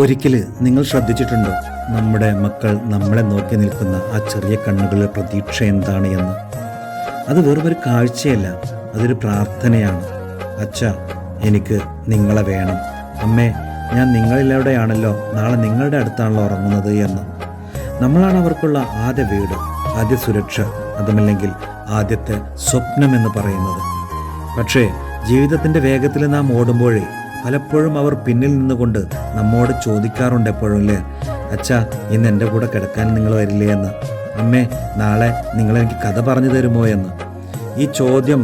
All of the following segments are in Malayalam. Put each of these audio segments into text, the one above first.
ഒരിക്കൽ നിങ്ങൾ ശ്രദ്ധിച്ചിട്ടുണ്ടോ, നമ്മുടെ മക്കൾ നമ്മളെ നോക്കി നിൽക്കുന്ന ആ ചെറിയ കണ്ണുകളിലെ പ്രതീക്ഷ എന്താണ് എന്ന്? അത് വെറുമൊരു കാഴ്ചയല്ല, അതൊരു പ്രാർത്ഥനയാണ്. അച്ഛാ, എനിക്ക് നിങ്ങളെ വേണം. അമ്മേ, ഞാൻ നിങ്ങളിലൂടെയാണല്ലോ നാളെ നിങ്ങളുടെ അടുത്താണല്ലോ ഉറങ്ങുന്നത് എന്ന്. നമ്മളാണ് അവർക്കുള്ള ആദ്യ വീട്, ആദ്യ സുരക്ഷ, അതുമല്ലെങ്കിൽ ആദ്യത്തെ സ്വപ്നമെന്ന് പറയുന്നത്. പക്ഷേ ജീവിതത്തിൻ്റെ വേഗത്തിൽ നാം ഓടുമ്പോഴേ പലപ്പോഴും അവർ പിന്നിൽ നിന്നുകൊണ്ട് നമ്മോട് ചോദിക്കാറുണ്ട് എപ്പോഴും, അല്ലേ, അച്ഛാ, ഇന്ന് എൻ്റെ കൂടെ കിടക്കാൻ നിങ്ങൾ വരില്ലേ എന്ന്. അമ്മേ, നാളെ നിങ്ങളെനിക്ക് കഥ പറഞ്ഞു തരുമോ എന്ന്. ഈ ചോദ്യം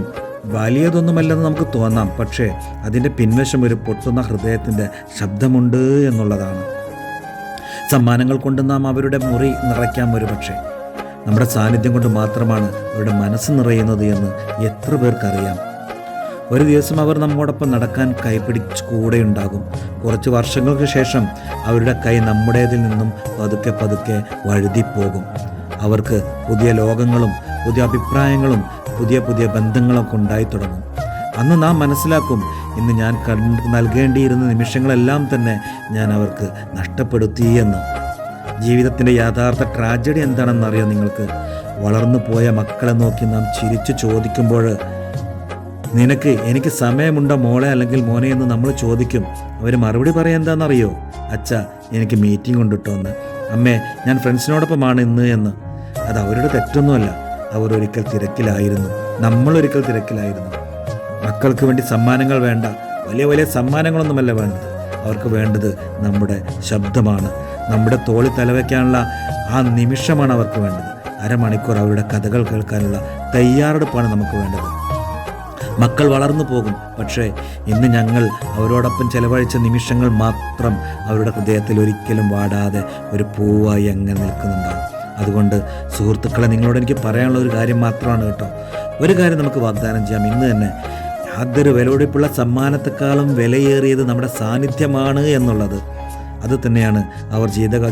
വലിയതൊന്നുമല്ലെന്ന് നമുക്ക് തോന്നാം, പക്ഷേ അതിൻ്റെ പിൻവശം ഒരു പൊട്ടുന്ന ഹൃദയത്തിൻ്റെ ശബ്ദമുണ്ട് എന്നുള്ളതാണ്. സമ്മാനങ്ങൾ കൊണ്ട് നാം അവരുടെ മുറി നിറയ്ക്കാം, ഒരു പക്ഷേ നമ്മുടെ സാന്നിധ്യം കൊണ്ട് മാത്രമാണ് അവരുടെ മനസ്സ് നിറയുന്നത് എന്ന് എത്ര പേർക്കറിയാം. ഒരു ദിവസം അവർ നമ്മോടൊപ്പം നടക്കാൻ കൈപിടിച്ച് കൂടെയുണ്ടാകും. കുറച്ച് വർഷങ്ങൾക്ക് ശേഷം അവരുടെ കൈ നമ്മുടേതിൽ നിന്നും പതുക്കെ പതുക്കെ വഴുതിപ്പോകും. അവർക്ക് പുതിയ ലോകങ്ങളും പുതിയ അഭിപ്രായങ്ങളും പുതിയ പുതിയ ബന്ധങ്ങളൊക്കെ ഉണ്ടായി തുടങ്ങും. അന്ന് നാം മനസ്സിലാക്കും, ഇന്ന് ഞാൻ നൽകേണ്ടിയിരുന്ന നിമിഷങ്ങളെല്ലാം തന്നെ ഞാൻ അവർക്ക് നഷ്ടപ്പെടുത്തി എന്ന്. ജീവിതത്തിൻ്റെ യഥാർത്ഥ ട്രാജഡി എന്താണെന്നറിയോ നിങ്ങൾക്ക്? വളർന്നു പോയ മക്കളെ നോക്കി നാം ചിരിച്ചു ചോദിക്കുമ്പോൾ, നിനക്ക് എനിക്ക് സമയമുണ്ടോ മോളെ അല്ലെങ്കിൽ മോനെ എന്ന് നമ്മൾ ചോദിക്കും. അവർ മറുപടി പറയാൻ എന്താണെന്നറിയോ? അച്ഛാ, എനിക്ക് മീറ്റിംഗ് കൊണ്ടിട്ടോ എന്ന്. അമ്മേ, ഞാൻ ഫ്രണ്ട്സിനോടൊപ്പമാണ് ഇന്ന് എന്ന്. അത് അവരുടെ തെറ്റൊന്നുമല്ല, അവർ ഒരിക്കൽ തിരക്കിലായിരുന്നു, നമ്മളൊരിക്കൽ തിരക്കിലായിരുന്നു. മക്കൾക്ക് വേണ്ടി സമ്മാനങ്ങൾ വേണ്ട, വലിയ വലിയ സമ്മാനങ്ങളൊന്നുമല്ല വേണ്ടത്. അവർക്ക് വേണ്ടത് നമ്മുടെ ശബ്ദമാണ്, നമ്മുടെ തോളിൽ തലവയ്ക്കാനുള്ള ആ നിമിഷമാണ് അവർക്ക് വേണ്ടത്. അരമണിക്കൂർ അവരുടെ കഥകൾ കേൾക്കാനുള്ള തയ്യാറെടുപ്പാണ് നമുക്ക് വേണ്ടത്. മക്കൾ വളർന്നു പോകും, പക്ഷേ ഇന്ന് ഞങ്ങൾ അവരോടൊപ്പം ചെലവഴിച്ച നിമിഷങ്ങൾ മാത്രം അവരുടെ ഹൃദയത്തിൽ ഒരിക്കലും വാടാതെ ഒരു പൂവായി അങ്ങനെ നിൽക്കുന്നുണ്ടാവും. അതുകൊണ്ട് സുഹൃത്തുക്കളെ, നിങ്ങളോട് എനിക്ക് പറയാനുള്ള ഒരു കാര്യം മാത്രമാണ് കേട്ടോ. ഒരു കാര്യം നമുക്ക് വാഗ്ദാനം ചെയ്യാം, ഇന്ന് തന്നെ യാതൊരു വിലപിടിപ്പുള്ള സമ്മാനത്തെക്കാളും വിലയേറിയത് നമ്മുടെ സാന്നിധ്യമാണ് എന്നുള്ളത്. അത് തന്നെയാണ് അവർ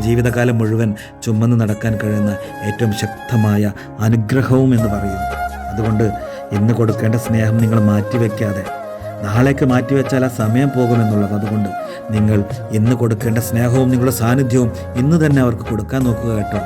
ജീവിതകാലം മുഴുവൻ ചുമന്ന് നടക്കാൻ കഴിയുന്ന ഏറ്റവും ശക്തമായ അനുഗ്രഹവും എന്ന് പറയുന്നു. അതുകൊണ്ട് ഇന്ന് കൊടുക്കേണ്ട സ്നേഹം നിങ്ങൾ മാറ്റിവെക്കാതെ നാളേക്ക് മാറ്റിവെച്ചാൽ ആ സമയം പോകുമെന്നുള്ളത്. അതുകൊണ്ട് നിങ്ങൾ ഇന്ന് കൊടുക്കേണ്ട സ്നേഹവും നിങ്ങളുടെ സാന്നിധ്യവും ഇന്ന് തന്നെ അവർക്ക് കൊടുക്കാൻ നോക്കുക കേട്ടോ.